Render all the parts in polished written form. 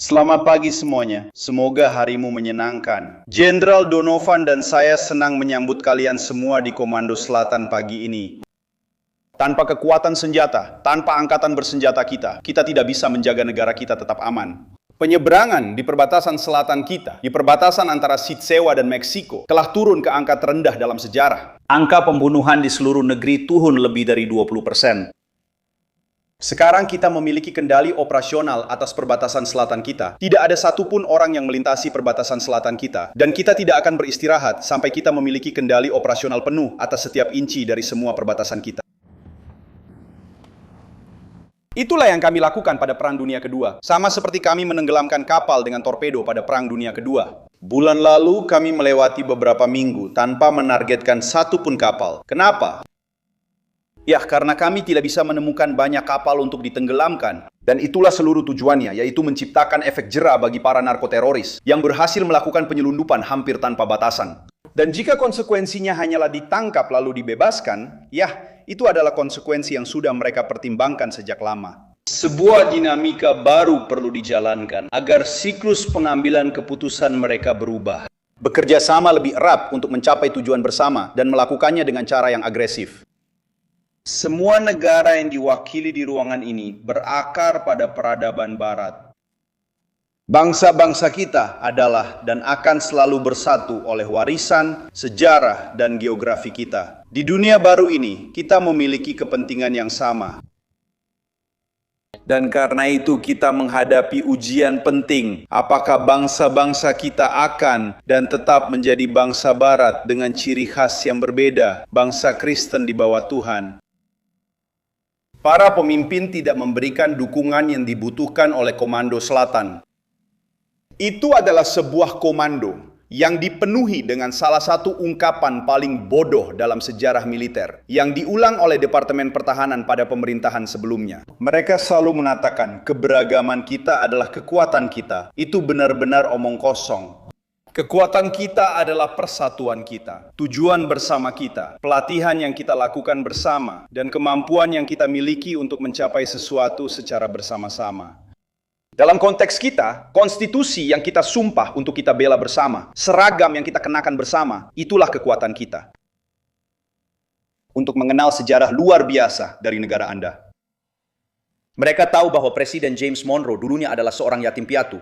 Selamat pagi semuanya. Semoga harimu menyenangkan. Jenderal Donovan dan saya senang menyambut kalian semua di Komando Selatan pagi ini. Tanpa kekuatan senjata, tanpa angkatan bersenjata kita tidak bisa menjaga negara kita tetap aman. Penyeberangan di perbatasan selatan kita, di perbatasan antara Sitsewa dan Meksiko, telah turun ke angka terendah dalam sejarah. Angka pembunuhan di seluruh negeri turun lebih dari 20%. Sekarang kita memiliki kendali operasional atas perbatasan selatan kita. Tidak ada satupun orang yang melintasi perbatasan selatan kita. Dan kita tidak akan beristirahat sampai kita memiliki kendali operasional penuh atas setiap inci dari semua perbatasan kita. Itulah yang kami lakukan pada Perang Dunia Kedua. Sama seperti kami menenggelamkan kapal dengan torpedo pada Perang Dunia Kedua. Bulan lalu kami melewati beberapa minggu tanpa menargetkan satupun kapal. Kenapa? Ya, karena kami tidak bisa menemukan banyak kapal untuk ditenggelamkan. Dan itulah seluruh tujuannya, yaitu menciptakan efek jera bagi para narkoteroris yang berhasil melakukan penyelundupan hampir tanpa batasan. Dan jika konsekuensinya hanyalah ditangkap lalu dibebaskan, ya, itu adalah konsekuensi yang sudah mereka pertimbangkan sejak lama. Sebuah dinamika baru perlu dijalankan agar siklus pengambilan keputusan mereka berubah. Bekerja sama lebih erat untuk mencapai tujuan bersama dan melakukannya dengan cara yang agresif. Semua negara yang diwakili di ruangan ini berakar pada peradaban Barat. Bangsa-bangsa kita adalah dan akan selalu bersatu oleh warisan, sejarah, dan geografi kita. Di dunia baru ini, kita memiliki kepentingan yang sama. Dan karena itu kita menghadapi ujian penting. Apakah bangsa-bangsa kita akan dan tetap menjadi bangsa Barat dengan ciri khas yang berbeda, bangsa Kristen di bawah Tuhan? Para pemimpin tidak memberikan dukungan yang dibutuhkan oleh Komando Selatan. Itu adalah sebuah komando yang dipenuhi dengan salah satu ungkapan paling bodoh dalam sejarah militer yang diulang oleh Departemen Pertahanan pada pemerintahan sebelumnya. Mereka selalu mengatakan keberagaman kita adalah kekuatan kita. Itu benar-benar omong kosong. Kekuatan kita adalah persatuan kita, tujuan bersama kita, pelatihan yang kita lakukan bersama, dan kemampuan yang kita miliki untuk mencapai sesuatu secara bersama-sama. Dalam konteks kita, konstitusi yang kita sumpah untuk kita bela bersama, seragam yang kita kenakan bersama, itulah kekuatan kita. Untuk mengenal sejarah luar biasa dari negara Anda. Mereka tahu bahwa Presiden James Monroe dulunya adalah seorang yatim piatu.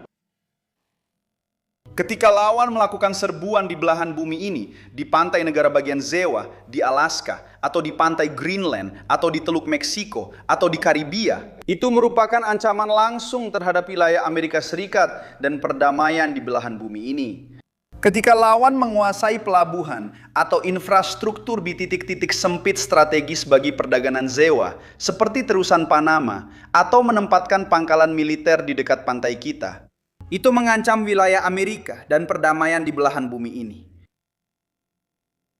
Ketika lawan melakukan serbuan di belahan bumi ini, di pantai negara bagian Zewa, di Alaska, atau di pantai Greenland, atau di Teluk Meksiko, atau di Karibia, itu merupakan ancaman langsung terhadap wilayah Amerika Serikat dan perdamaian di belahan bumi ini. Ketika lawan menguasai pelabuhan atau infrastruktur di titik-titik sempit strategis bagi perdagangan Zewa, seperti terusan Panama, atau menempatkan pangkalan militer di dekat pantai kita, itu mengancam wilayah Amerika dan perdamaian di belahan bumi ini.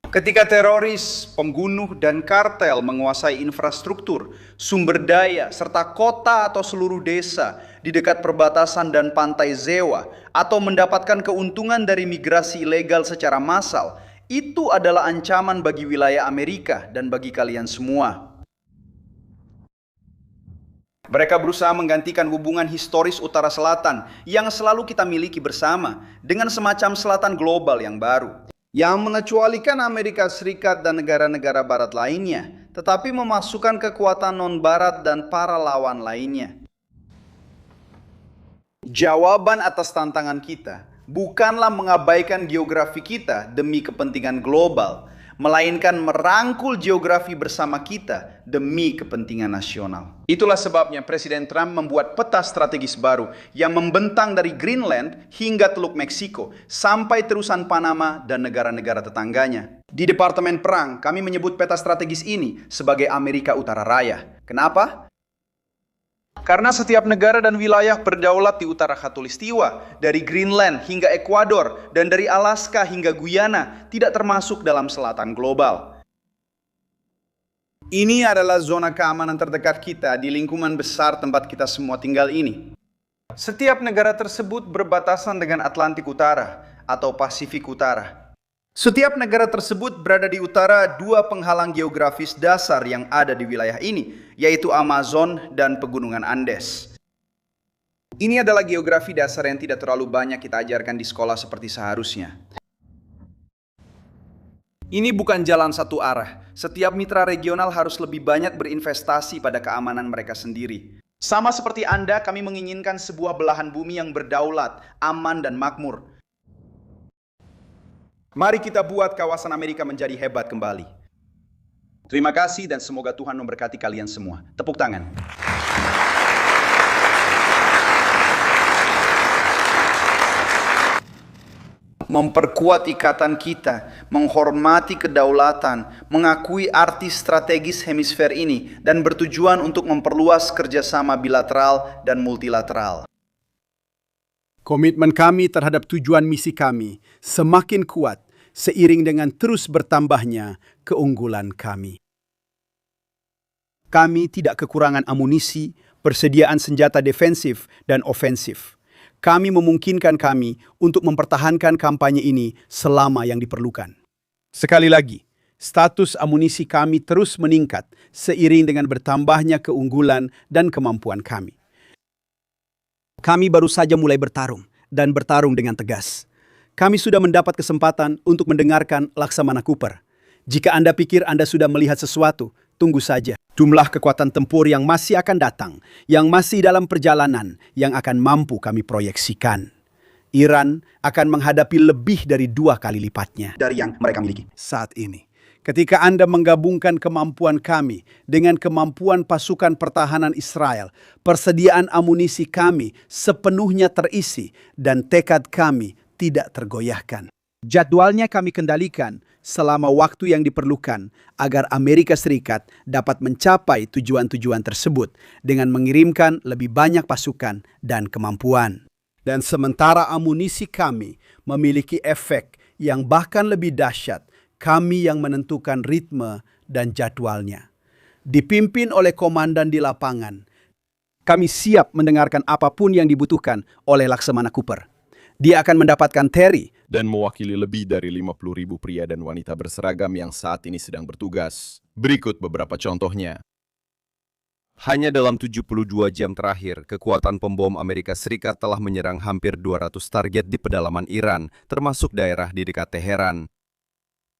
Ketika teroris, pembunuh, dan kartel menguasai infrastruktur, sumber daya, serta kota atau seluruh desa di dekat perbatasan dan pantai Zewa, atau mendapatkan keuntungan dari migrasi ilegal secara massal, itu adalah ancaman bagi wilayah Amerika dan bagi kalian semua. Mereka berusaha menggantikan hubungan historis Utara Selatan yang selalu kita miliki bersama dengan semacam selatan global yang baru, yang mengecualikan Amerika Serikat dan negara-negara Barat lainnya, tetapi memasukkan kekuatan non-Barat dan para lawan lainnya. Jawaban atas tantangan kita bukanlah mengabaikan geografi kita demi kepentingan global, melainkan merangkul geografi bersama kita demi kepentingan nasional. Itulah sebabnya Presiden Trump membuat peta strategis baru yang membentang dari Greenland hingga Teluk Meksiko sampai terusan Panama dan negara-negara tetangganya. Di Departemen Perang, kami menyebut peta strategis ini sebagai Amerika Utara Raya. Kenapa? Karena setiap negara dan wilayah berdaulat di utara Khatulistiwa, dari Greenland hingga Ekuador, dan dari Alaska hingga Guyana, tidak termasuk dalam selatan global. Ini adalah zona keamanan terdekat kita di lingkungan besar tempat kita semua tinggal ini. Setiap negara tersebut berbatasan dengan Atlantik Utara atau Pasifik Utara. Setiap negara tersebut berada di utara dua penghalang geografis dasar yang ada di wilayah ini, yaitu Amazon dan Pegunungan Andes. Ini adalah geografi dasar yang tidak terlalu banyak kita ajarkan di sekolah seperti seharusnya. Ini bukan jalan satu arah. Setiap mitra regional harus lebih banyak berinvestasi pada keamanan mereka sendiri. Sama seperti Anda, kami menginginkan sebuah belahan bumi yang berdaulat, aman, dan makmur. Mari kita buat kawasan Amerika menjadi hebat kembali. Terima kasih dan semoga Tuhan memberkati kalian semua. Tepuk tangan. Memperkuat ikatan kita, menghormati kedaulatan, mengakui arti strategis hemisfer ini, dan bertujuan untuk memperluas kerjasama bilateral dan multilateral. Komitmen kami terhadap tujuan misi kami semakin kuat seiring dengan terus bertambahnya keunggulan kami. Kami tidak kekurangan amunisi, persediaan senjata defensif dan ofensif. Kami memungkinkan kami untuk mempertahankan kampanye ini selama yang diperlukan. Sekali lagi, status amunisi kami terus meningkat seiring dengan bertambahnya keunggulan dan kemampuan kami. Kami baru saja mulai bertarung dan bertarung dengan tegas. Kami sudah mendapat kesempatan untuk mendengarkan Laksamana Cooper. Jika Anda pikir Anda sudah melihat sesuatu, tunggu saja. Jumlah kekuatan tempur yang masih akan datang, yang masih dalam perjalanan, yang akan mampu kami proyeksikan. Iran akan menghadapi lebih dari 2 kali lipatnya Dari yang mereka miliki. saat ini. Ketika Anda menggabungkan kemampuan kami dengan kemampuan pasukan pertahanan Israel, persediaan amunisi kami sepenuhnya terisi dan tekad kami tidak tergoyahkan. Jadwalnya kami kendalikan selama waktu yang diperlukan agar Amerika Serikat dapat mencapai tujuan-tujuan tersebut dengan mengirimkan lebih banyak pasukan dan kemampuan. Dan sementara amunisi kami memiliki efek yang bahkan lebih dahsyat, kami yang menentukan ritme dan jadwalnya. Dipimpin oleh komandan di lapangan, kami siap mendengarkan apapun yang dibutuhkan oleh Laksamana Cooper. Dia akan mendapatkan Terry dan mewakili lebih dari 50.000 pria dan wanita berseragam yang saat ini sedang bertugas. Berikut beberapa contohnya. Hanya dalam 72 jam terakhir, kekuatan pembom Amerika Serikat telah menyerang hampir 200 target di pedalaman Iran, termasuk daerah di dekat Teheran.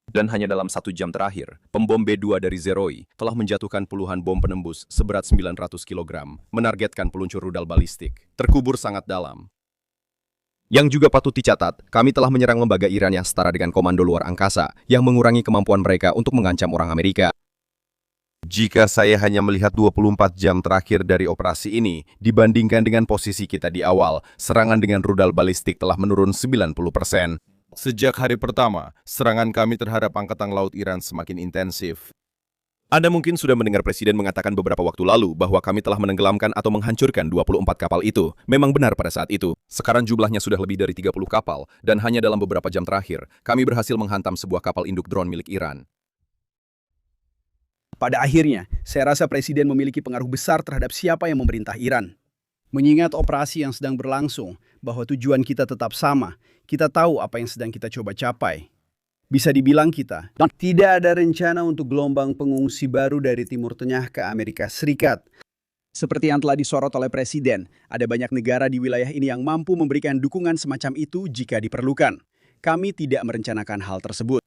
Dan hanya dalam 1 jam terakhir, pembom B-2 dari Zeroi telah menjatuhkan puluhan bom penembus seberat 900 kg, menargetkan peluncur rudal balistik, terkubur sangat dalam. Yang juga patut dicatat, kami telah menyerang lembaga Iran yang setara dengan komando luar angkasa, yang mengurangi kemampuan mereka untuk mengancam orang Amerika. Jika saya hanya melihat 24 jam terakhir dari operasi ini, dibandingkan dengan posisi kita di awal, serangan dengan rudal balistik telah menurun 90%. Sejak hari pertama, serangan kami terhadap Angkatan Laut Iran semakin intensif. Anda mungkin sudah mendengar Presiden mengatakan beberapa waktu lalu bahwa kami telah menenggelamkan atau menghancurkan 24 kapal itu. Memang benar pada saat itu. Sekarang jumlahnya sudah lebih dari 30 kapal, dan hanya dalam beberapa jam terakhir, kami berhasil menghantam sebuah kapal induk drone milik Iran. Pada akhirnya, saya rasa Presiden memiliki pengaruh besar terhadap siapa yang memerintah Iran. Mengingat operasi yang sedang berlangsung, bahwa tujuan kita tetap sama, kita tahu apa yang sedang kita coba capai. Bisa dibilang kita tidak ada rencana untuk gelombang pengungsi baru dari Timur Tengah ke Amerika Serikat. Seperti yang telah disorot oleh Presiden, ada banyak negara di wilayah ini yang mampu memberikan dukungan semacam itu jika diperlukan. Kami tidak merencanakan hal tersebut.